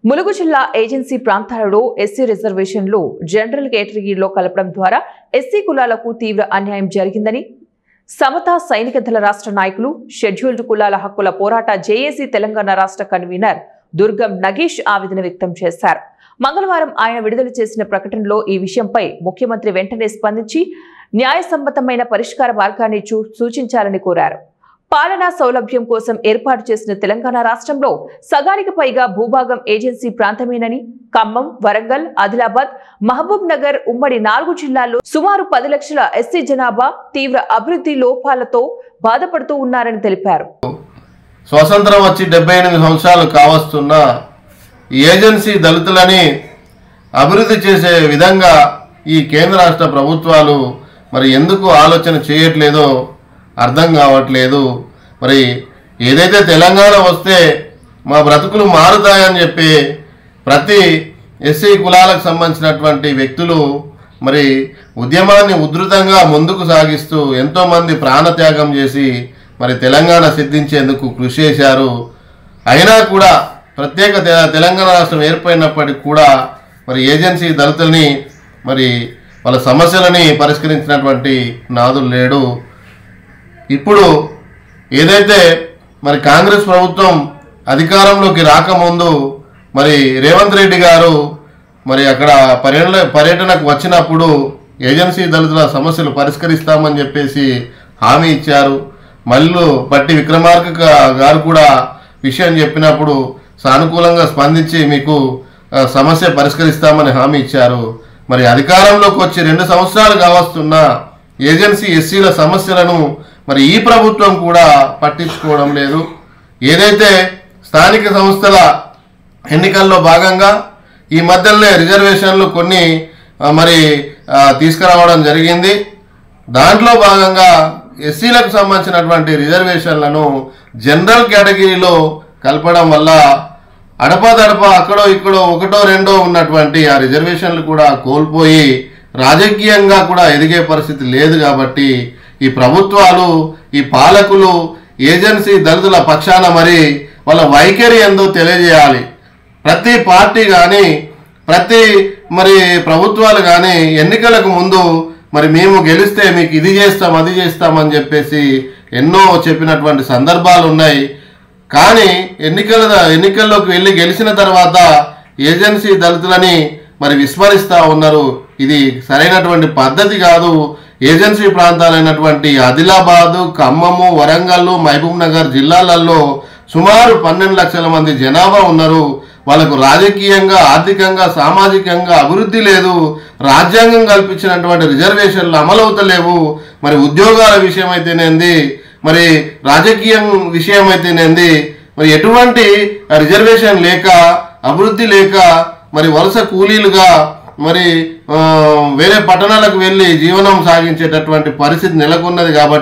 ములుగు జిల్లా ఏజెన్సీ ప్రాంతాలలో ఎస్సీ రిజర్వేషన్లు జనరల్ కేటగిరీలో కలపడం ద్వారా ఎస్సీ కులాలకు తీవ్ర అన్యాయం జరిగిందని సమతా సైనిక దళ రాష్ట్ర నాయకులు షెడ్యూల్డ్ కులాల హక్కుల పోరాట జేఏసీ తెలంగాణ రాష్ట్ర కన్వీనర్ దుర్గం నగేష్ ఆవేదన వ్యక్తం చేశారు. మంగళవారం ఆయన విడుదల చేసిన ప్రకటనలో ఈ విషయంపై ముఖ్యమంత్రి వెంటనే స్పందించి న్యాయసమ్మతమైన పరిష్కార మార్గాన్ని సూచించాలని కోరారు. పాలనా సౌలభ్యం కోసం ఏర్పాటు చేసిన తెలంగాణ రాష్ట్రంలో సగానికి పైగా భూభాగం ఏజెన్సీ ప్రాంతమేనని, ఖమ్మం, వరంగల్, ఆదిలాబాద్, మహబూబ్ నగర్ ఉమ్మడి 4 జిల్లాల్లో సుమారు 10 లక్షల ఎస్సీ జనాభా తీవ్ర అభివృద్ధి లోపాలతో బాధపడుతూ ఉన్నారని తెలిపారు. స్వతంత్రం వచ్చి 78 సంవత్సరాలు కావస్తున్న ఏజెన్సీ దళితులని అభివృద్ధి చేసే విధంగా ఈ కేంద్ర రాష్ట్ర ప్రభుత్వాలు మరి ఎందుకు ఆలోచన చేయట్లేదో అర్థం కావట్లేదు. మరి ఏదైతే తెలంగాణ వస్తే మా బ్రతుకులు మారుతాయని చెప్పి ప్రతి ఎస్సీ కులాలకు సంబంధించినటువంటి వ్యక్తులు మరి ఉద్యమాన్ని ఉధృతంగా ముందుకు సాగిస్తూ ఎంతోమంది ప్రాణత్యాగం చేసి మరి తెలంగాణ సిద్ధించేందుకు కృషి చేశారు. అయినా కూడా ప్రత్యేక తెలంగాణ రాష్ట్రం ఏర్పడినప్పటికీ కూడా మరి ఏజెన్సీ దళితుల్ని మరి వాళ్ళ సమస్యలని పరిష్కరించినటువంటి నాదులు లేడు. ఇప్పుడు ఏదైతే మరి కాంగ్రెస్ ప్రభుత్వం అధికారంలోకి రాకముందు మరి రేవంత్ రెడ్డి గారు మరి అక్కడ పర్యటనకు వచ్చినప్పుడు ఏజెన్సీ దళితుల సమస్యలు పరిష్కరిస్తామని చెప్పేసి హామీ ఇచ్చారు. మల్లు బట్టి విక్రమార్క గారు కూడా విషయం చెప్పినప్పుడు సానుకూలంగా స్పందించి మీకు సమస్య పరిష్కరిస్తామని హామీ ఇచ్చారు. మరి అధికారంలోకి వచ్చి 2 సంవత్సరాలు కావస్తున్న ఏజెన్సీ ఎస్సీల సమస్యలను మరి ఈ ప్రభుత్వం కూడా పట్టించుకోవడం లేదు. ఏదైతే స్థానిక సంస్థల ఎన్నికల్లో భాగంగా ఈ మధ్యలోనే రిజర్వేషన్లు కొన్ని మరి తీసుకురావడం జరిగింది. దాంట్లో భాగంగా ఎస్సీలకు సంబంధించినటువంటి రిజర్వేషన్లను జనరల్ కేటగిరీలో కలపడం వల్ల అడపాదడప అక్కడో ఇక్కడో ఒకటో రెండో ఉన్నటువంటి ఆ రిజర్వేషన్లు కూడా కోల్పోయి రాజకీయంగా కూడా ఎదిగే పరిస్థితి లేదు. కాబట్టి ఈ ప్రభుత్వాలు, ఈ పాలకులు ఏజెన్సీ దళితుల పక్షాన మరి వాళ్ళ వైఖరి ఏందో తెలియజేయాలి. ప్రతి పార్టీ కానీ ప్రతి మరి ప్రభుత్వాలు కానీ ఎన్నికలకు ముందు మరి మేము గెలిస్తే మీకు ఇది చేస్తాం అది చేస్తామని చెప్పేసి ఎన్నో చెప్పినటువంటి సందర్భాలు ఉన్నాయి. కానీ ఎన్నికల్లోకి వెళ్ళి గెలిచిన తర్వాత ఏజెన్సీ దళితులని మరి విస్మరిస్తూ ఉన్నారు. ఇది సరైనటువంటి పద్ధతి కాదు. ఏజెన్సీ ప్రాంతాలైనటువంటి ఆదిలాబాదు, ఖమ్మము, వరంగల్, మహబూబ్ నగర్ జిల్లాలలో సుమారు 12 లక్షల మంది జనాభా ఉన్నారు. వాళ్ళకు రాజకీయంగా, ఆర్థికంగా, సామాజికంగా అభివృద్ధి లేదు. రాజ్యాంగం కల్పించినటువంటి రిజర్వేషన్లు అమలవుతలేవు. మరి ఉద్యోగాల విషయం అయితేనేంది, మరి రాజకీయం విషయం అయితేనేంది, మరి ఎటువంటి రిజర్వేషన్ లేక, అభివృద్ధి లేక మరి వలస కూలీలుగా మరి వేరే పట్టణాలకు వెళ్ళి జీవనం సాగించేటటువంటి పరిస్థితి నెలకొన్నది. కాబట్టి